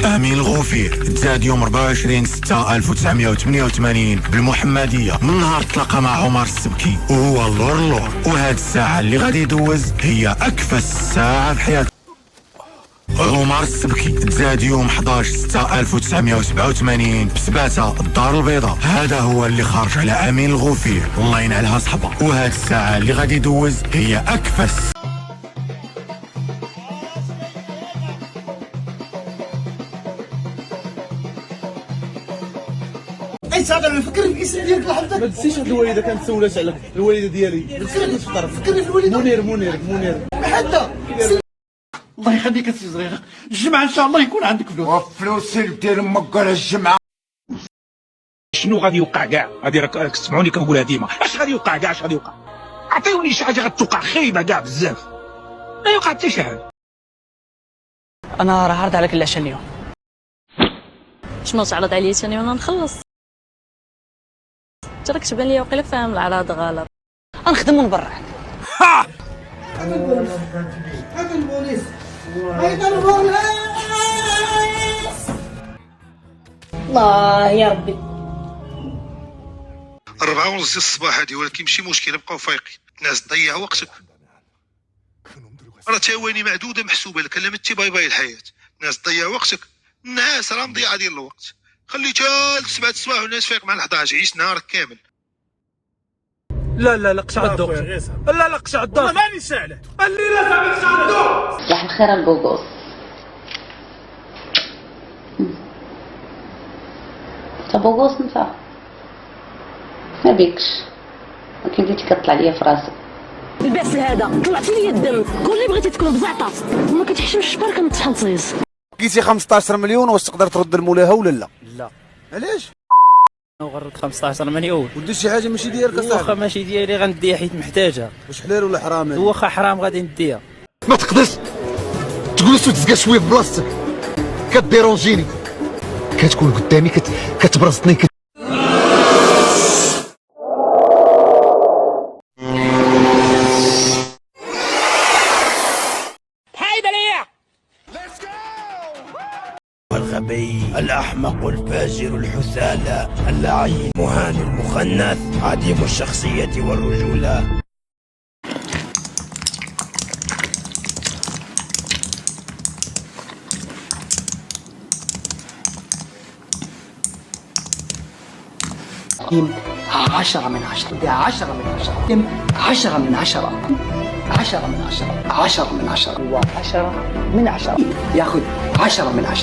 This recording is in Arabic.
أمين الغفير تزاد يوم 24/6/1988 بالمحمدية من نهار تلاقى مع عمر السبكي وهو اللور. وهاد الساعة اللي غادي يدوز هي أكفس ساعة بحياته. عمر السبكي تزاد يوم 11/6/1987 بسباتة الدار البيضاء. هذا هو اللي خرج على أمين الغفير والله ينعلها صحبة. وهاد الساعة اللي غادي يدوز هي أكفس. اي ساعه انا نفكر في الاسم ديالك لحظه. ما تنسيش هاد الوالده كانت سولات عليك الوالده ديالي. فكرني في الوالده. منير حتى الله يخليك السي صغير، الجمعه ان شاء الله يكون عندك فلوس. وفلوس ديال امك على الجمعة. شنو غادي يوقع كاع؟ غادي راك تسمعوني كنقولها ديما، اش غادي يوقع كاع؟ اش غادي يوقع؟ عطيوني شي حاجه غتوقع خايبه كاع بزاف. لا يوقع حتى شي حاجه. انا راه عرض عليك العشاء اليوم. اش ما تعرض عليا ثاني وانا نخلص؟ انت راك تبان ليا وقيلا فاهم العراض غلط. غنخدم ونبرع. هذا البوليس هذا البوليس. الله يا ربي 4:30 الصباح هادي، ولكن ماشي مشكل بقاو فايقين. الناس تضيع وقتك، راه ثواني معدوده محسوبه لك. لا متي باي باي الحياه. الناس تضيع وقتك، الناس راه مضيعه ديال الوقت. خليتها ل 7 الصباح والناس فايق مع 11. عيش نهارك كامل. لا قشع الضوء. لا قشع الضوء. والله ماني ساعله. الليله زعما قشع الضوء. صباح الخير الجوجوس. انت بوغوس انت ما بيكش، ولكن بديتي كطلع ليا في راسك. الباس هذا طلعتي لي الدم، كل اللي بغيتي تكون بزعطه وما كتحشمش الشبار كنطحن تصيص. لقيتي 15 مليون، واش تقدر ترد المولاها ولا لا؟ لا. علاش؟ وغرد 15 مليون. ودير شي حاجه ماشي ديالك واخا اصاحبي. ماشي ديالي غنديها حيت محتاجها. واش حلال ولا حرام؟ واخا حرام غادي نديها. ما تقدرش تجلس وتزقى شويه في بلاصتك، كديرونجيني، كتكون قدامي كتبرزطني. الغبي الأحمق الفاجر الحثالة اللعين مهان المخنث عديم الشخصية والرجولة. يم 10 من 10، 10 من 10، يم 10 من 10، 10 من 10، 10 من 10، 10 من 10 ياخذ 10 من 10.